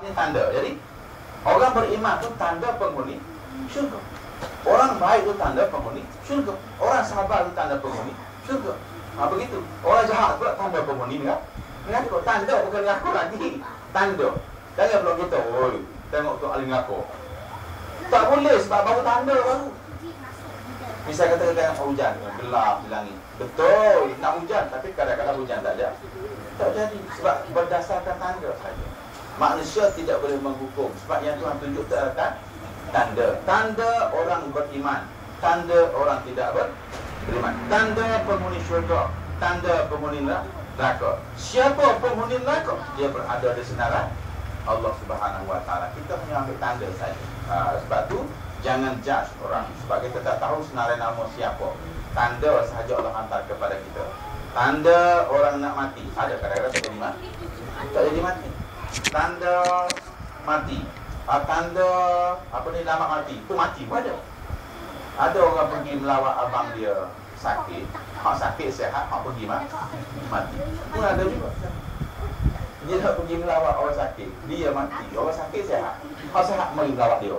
Ini tanda. Jadi orang beriman itu tanda penghuni syurga. Orang baik itu tanda penghuni syurga. Orang sabar itu tanda penghuni syurga. Begitu. Orang jahat pula tanda penghuni mengaku. Tanda bukan mengaku lagi. Tanda. Jangan belum kita, oi, tengok tu aling aku. Tak boleh sebab baru tanda baru. Misal kata tengok hujan, gelap di langit. Betul, nak hujan tapi kadang-kadang hujan tak ada. Tak jadi sebab berdasarkan tanda saja. Manusia tidak boleh menghukum sebab yang Tuhan tunjuk terdapat tanda. Tanda orang beriman, tanda orang tidak beriman. Tanda penghuni syurga, tanda penghuni neraka. Siapa penghuni neraka? Dia berada di senarai Allah Subhanahu Wa Taala. Kita hanya ambil tanda saja. Sebab tu jangan judge orang sebab kita tak tahu senarai nama siapa. Tanda sahaja Allah hantar kepada kita. Tanda orang nak mati. Ada kadang-kadang tak jadi mati. Tak jadi mati. Tanda mati. Tanda apa ni, lama mati. Tu mati pun ada. Ada orang pergi melawat abang dia sakit. Hak sakit sihat, hak pergi mati. Pun ada juga. Dia nak pergi melawat orang sakit, dia mati. Orang sakit sihat, hak sihat mari melawat dia.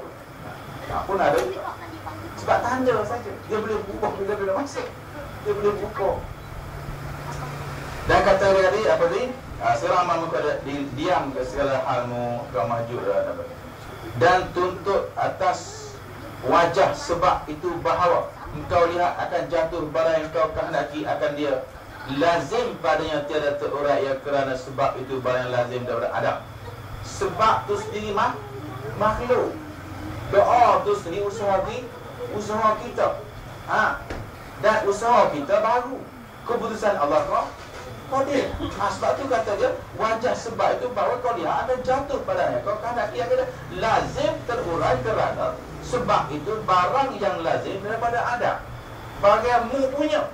Pun ada juga. Sebab tanda saja. Dia boleh berubah bila-bila masa. Dia boleh berubah. Dan kata dia tadi apa tadi? Selama muka diam ke segala halmu kau maju dan tuntut atas wajah sebab itu bahawa engkau lihat akan jatuh barang yang kau kehendaki akan dia lazim padanya tiada terurai ya kerana sebab itu barang yang lazim daripada Adam. Sebab tu sendiri makhluk. Doa tu sendiri usaha kita. Dan usaha kita baru. Keputusan Allah kau dia. Sebab tu kata dia wajah sebab itu bahawa kau lihat akan jatuh padanya kau kehendaki akan lazim terurai kerana sebab itu barang yang lazim daripada Adam. Bagianmu punya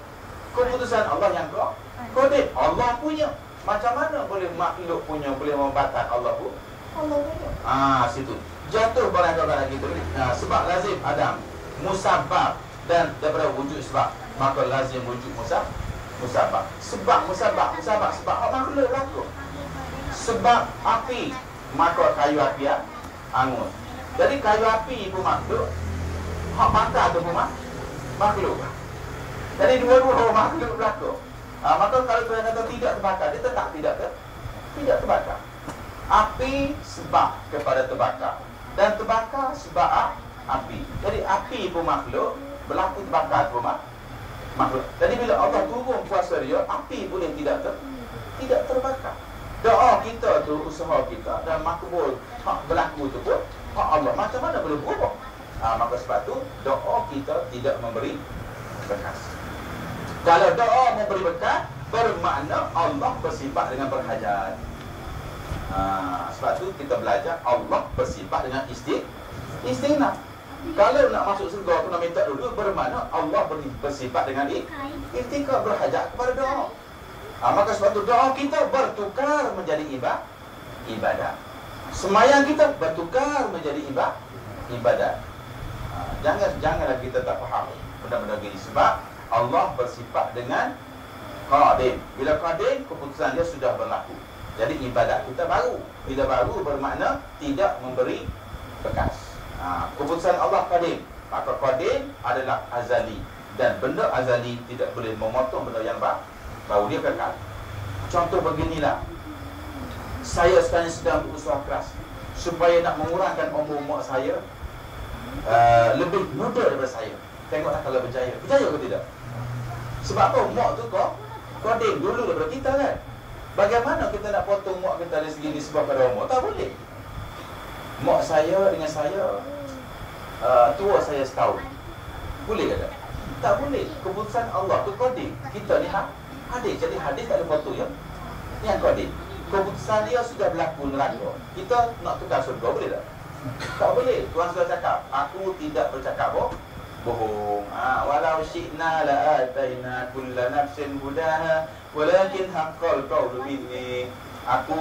keputusan Allah yang kau dia. Allah punya. Macam mana boleh makhluk punya boleh membatalkan Allah pun? Allah punya. Situ. Jatuh barang kau kehendaki itu. Sebab lazim Adam musabab dan daripada wujud sebab maka lazim wujud musabab. Sebab musabab sebab makhluk laku. Sebab api maka kayu api angus. Jadi kayu api pun makhluk, hak bakar tu pun makhluk. Jadi dua-dua makhluk berlaku. Maka kalau Tuhan kata tidak terbakar, dia tetap tidak terbakar. Api sebab kepada terbakar dan terbakar sebab api. Jadi api pun makhluk, berlaku terbakar pun makhluk. Jadi bila Allah turun kuasa dia, api pun yang tidak terbakar. Doa kita tu, usaha kita dan makbul hak berlaku tu pun hak Allah. Macam mana boleh berubah? Maka sebab tu doa kita tidak memberi bekas. Kalau doa memberi bekas, bermakna Allah bersifat dengan berhajat. Sebab tu kita belajar Allah bersifat dengan istighna. Kalau nak masuk surga, kena minta dulu. Bermakna Allah bersifat dengan ikhtikar, berhajat kepada doa. Maka sebab tu doa kita bertukar menjadi ibadat. Semayang kita bertukar menjadi ibadat. Janganlah kita tak faham benda-benda gini. Sebab Allah bersifat dengan qadim. Bila qadim, keputusan dia sudah berlaku. Jadi ibadat kita baru. Bila baru bermakna tidak memberi bekas. Keputusan Allah qadim. Maka qadim adalah azali. Dan benda azali tidak boleh memotong benda yang baru, dia kekal. Contoh beginilah. Saya sekarang sedang berusaha keras supaya nak mengurangkan umur mak saya lebih muda daripada saya. Tengoklah kalau berjaya. Berjaya ke tidak? Sebab apa? Mak tu qadim dulu daripada kita kan. Bagaimana kita nak potong mak kita dari segini sebab pada umur? Tak boleh. Mak saya dengan saya tua saya setahun. Boleh ke tak? Tak boleh. Keputusan Allah tu qadim. Kita ni hadis. Jadi hadis tak ada potong ya. Yang qadim. Keputusan dia sudah berlaku neraka. Kita nak tukar surga boleh tak? Tak boleh. Tuhan sudah cakap, aku tidak bercakap bohong. Walau syi'na la'ataina kulla nafsin hudaha walakin haqqal qawlu minni. Aku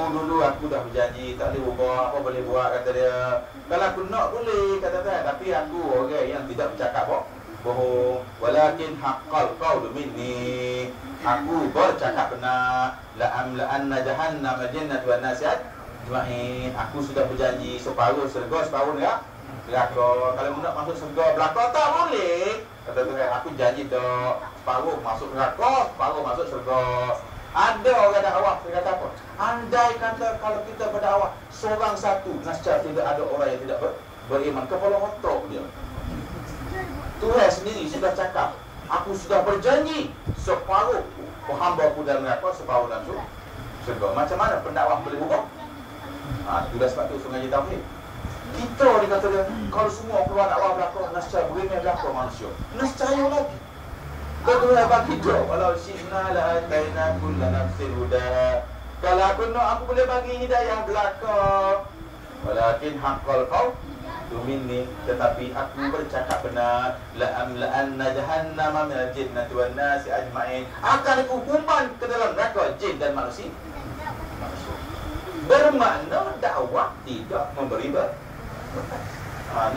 dah berjanji tak boleh ubah, apa boleh buat kata dia. Kalau aku nak boleh kata dia, tapi aku orang yang tidak bercakap bohong. Walakin haqqal qawlu minni. Aku bercakap benar. La'amla'anna jahannama jannat wan nasiat Ismail, aku sudah berjanji separuh syurga, separuh neraka. Kalau nak masuk syurga belaka tak boleh. Kata Tuhan, aku janji dah separuh masuk neraka, separuh masuk syurga. Ada orang dakwah, dia kata apa? Andai kata kalau kita berdakwah seorang satu, nascah tidak ada orang yang tidak beriman, kepala otak dia. Tuhan sendiri sudah cakap, aku sudah berjanji separuh hamba aku dalam neraka, separuh dalam syurga. Macam mana pendakwah boleh berubah? Sudah sebab tu sungai tauhid. Kita dia kata dia, kalau semua keluar dakwah belakang, nascah beriman belakang manusia. Nascaya lagi. Kedua bagi dia, walau syi'na la'ataina kulla nafsin huda. Kalau aku nak, aku boleh bagi hidayah belakang. Walakin haqqal qaul minni, tetapi aku bercakap benar, la'amla'anna jahannama minal jinnati wan nasi ajma'in. Akan aku hukuman ke dalam neraka jin dan manusia. Bermakna dakwah tidak memberi berkat.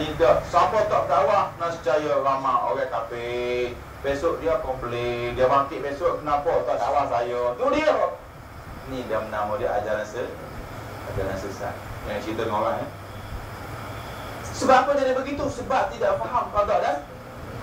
Ni dah, siapa tak dakwah, nascaya ramai orang kafir. Besok dia komplain, dia bangkit besok, kenapa tak dakwah saya? Tu dia. Ni dia nama dia ajaran sesat. Yang cerita dengan orang Sebab apa jadi begitu? Sebab tidak faham qada dan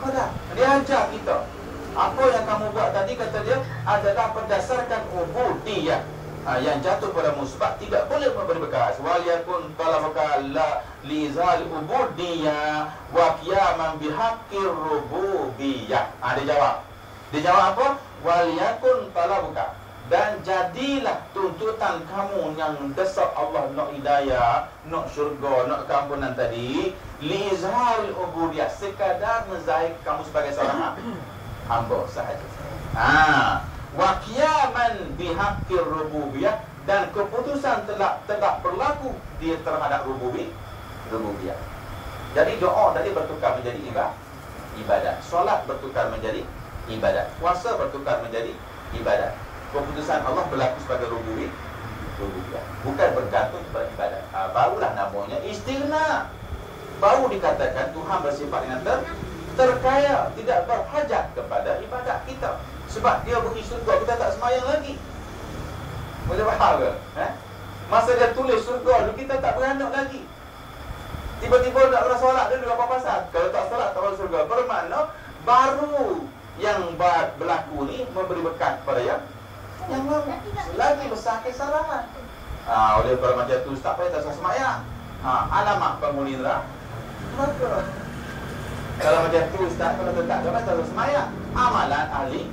qadar. Dia ajar kita, apa yang kamu buat tadi, kata dia, adalah berdasarkan ubudiyah. Yang jatuh pada musbah tidak boleh memberi bekas. Wal yakun talabuka la lizal ubudiyah wa qiyaman bihaqqir rububiyah. Dia jawab. Dia jawab apa? Wal yakun talabuka, dan jadilah tuntutan kamu yang desak Allah nak hidayah, nak syurga, nak keampunan tadi, lizal ubudiyah, sekadar menzahir kamu sebagai seorang hamba sahaja. Wa qiyaman bihaqqir rububiyah, dan keputusan telah berlaku dia terhadap rububiyah. Jadi doa tadi bertukar menjadi ibadat. Solat bertukar menjadi ibadat. Puasa bertukar menjadi ibadat. Keputusan Allah berlaku sebagai rububiyah. Bukan bergantung kepada ibadat. Barulah namanya istighna. Baru dikatakan Tuhan bersifat dengan terkaya, tidak berhajat kepada ibadat kita. Sebab dia beri surga, kita tak semayang lagi. Boleh faham ke? Masa dia tulis surga tu, kita tak beranak lagi. Tiba-tiba nak kena solat dulu apa pasal? Kalau tak solat, tak masuk surga. Bermakna baru yang berlaku ni memberi berkat kepada yang lama. Lagi besar kesalahan. Oleh kalau macam tu, tak payah tak semayang. Alamat penghuni neraka. Kalau macam tu, Ustaz, kalau tak ada semayang, amalan ahli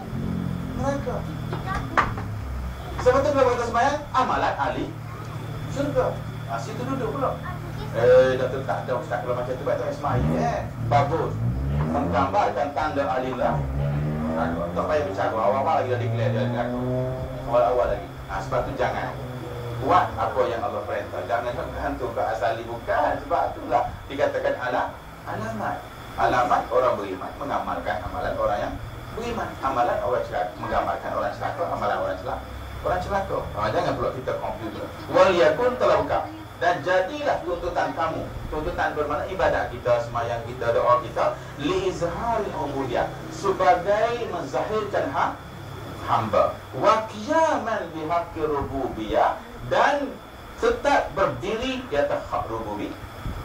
neraka. Sebab tu kalau kita semayang, amalan ahli syurga. Situ duduk pula. Dah tu tak ada, Ustaz, kalau macam tu baik tak semayang. Bagus. Menggambarkan tanda ahli neraka. Tak payah bicara, awal-awal lagi dah declare dia neraka. Awal-awal lagi. Sebab tu jangan buat apa yang Allah perintah. Jangan hantu ke asali, bukan. Sebab itulah dikatakan alamat orang beriman, mengamalkan amalan orang yang beriman. Amalan orang celaka, menggambarkan orang celaka, amalan orang celaka. Jangan pula kita confuse. Wal yakun talabuka, dan jadilah tuntutan kamu. Tuntutan bermakna ibadat kita, semayang kita, doa kita, li izharil ubudiyah, sebagai menzahirkan hamba. Wa qiyaman bihaqqi rububiyah, dan tetap berdiri di atas hak rububiyah.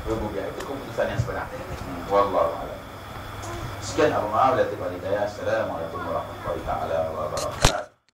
Itu keputusan yang sebenar. Wallahu a'lam. Sekian Assalamualaikum warahmatullahi wabarakatuh.